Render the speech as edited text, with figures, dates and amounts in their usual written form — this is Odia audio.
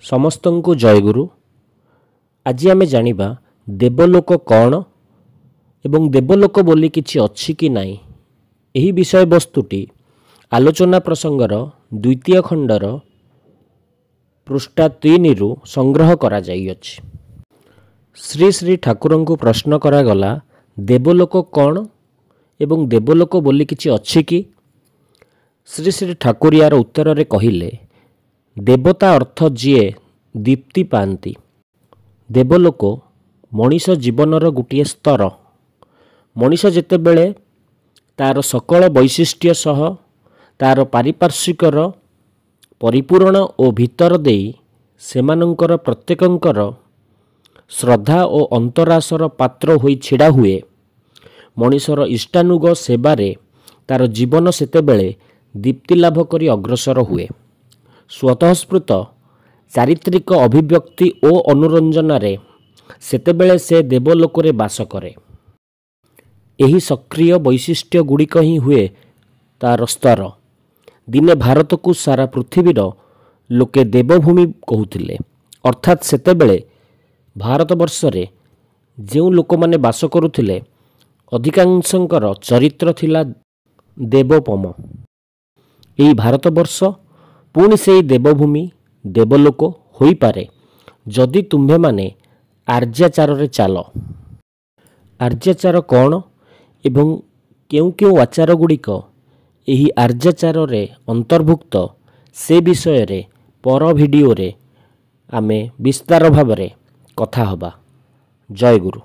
ସମସ୍ତଙ୍କୁ ଜୟଗୁରୁ। ଆଜି ଆମେ ଜାଣିବା ଦେବଲୋକ କ'ଣ ଏବଂ ଦେବଲୋକ ବୋଲି କିଛି ଅଛି କି ନାହିଁ। ଏହି ବିଷୟବସ୍ତୁଟି ଆଲୋଚନା ପ୍ରସଙ୍ଗର ଦ୍ୱିତୀୟ ଖଣ୍ଡର ପୃଷ୍ଠା 3ରୁ ସଂଗ୍ରହ କରାଯାଇଅଛି। ଶ୍ରୀ ଶ୍ରୀ ଠାକୁରଙ୍କୁ ପ୍ରଶ୍ନ କରାଗଲା, ଦେବଲୋକ କ'ଣ ଏବଂ ଦେବଲୋକ ବୋଲି କିଛି ଅଛି କି? ଶ୍ରୀ ଶ୍ରୀ ଠାକୁର ୟାର ଉତ୍ତରରେ କହିଲେ, ଦେବତା ଅର୍ଥ ଯିଏ ଦୀପ୍ତି ପାଆନ୍ତି। ଦେବଲୋକ ମଣିଷ ଜୀବନର ଗୋଟିଏ ସ୍ତର। ମଣିଷ ଯେତେବେଳେ ତାର ସକଳ ବୈଶିଷ୍ଟ୍ୟ ସହ ତାର ପାରିପାର୍ଶ୍ୱିକର ପରିପୂରଣ ଓ ଭିତର ଦେଇ ସେମାନଙ୍କର ପ୍ରତ୍ୟେକଙ୍କର ଶ୍ରଦ୍ଧା ଓ ଅନ୍ତରାଶର ପାତ୍ର ହୋଇ ଛିଡ଼ା ହୁଏ, ମଣିଷର ଇଷ୍ଟାନୁଗ ସେବାରେ ତାର ଜୀବନ ସେତେବେଳେ ଦୀପ୍ତି ଲାଭ କରି ଅଗ୍ରସର ହୁଏ। ସ୍ୱତଃସ୍ଫୂର୍ତ୍ତ ଚାରିତ୍ରିକ ଅଭିବ୍ୟକ୍ତି ଓ ଅନୁରଞ୍ଜନାରେ ସେତେବେଳେ ସେ ଦେବଲୋକରେ ବାସ କରେ। ଏହି ସକ୍ରିୟ ବୈଶିଷ୍ଟ୍ୟ ଗୁଡ଼ିକ ହିଁ ହୁଏ ତାର ସ୍ତର। ଦିନେ ଭାରତକୁ ସାରା ପୃଥିବୀର ଲୋକେ ଦେବଭୂମି କହୁଥିଲେ, ଅର୍ଥାତ୍ ସେତେବେଳେ ଭାରତବର୍ଷରେ ଯେଉଁ ଲୋକମାନେ ବାସ କରୁଥିଲେ ଅଧିକାଂଶଙ୍କର ଚରିତ୍ର ଥିଲା ଦେବୋପମ। ଏହି ଭାରତବର୍ଷ ପୁଣି ସେହି ଦେବଭୂମି ଦେବଲୋକ ହୋଇପାରେ ଯଦି ତୁମ୍ଭେମାନେ ଆର୍ଯ୍ୟାଚାରରେ ଚାଲ। ଆର୍ଯ୍ୟାଚାର କ'ଣ ଏବଂ କେଉଁ କେଉଁ ଆଚାର ଗୁଡ଼ିକ ଏହି ଆର୍ଯ୍ୟାଚାରରେ ଅନ୍ତର୍ଭୁକ୍ତ ସେ ବିଷୟରେ ପର ଭିଡ଼ିଓରେ ଆମେ ବିସ୍ତାର ଭାବରେ କଥା ହେବା। ଜୟ ଗୁରୁ।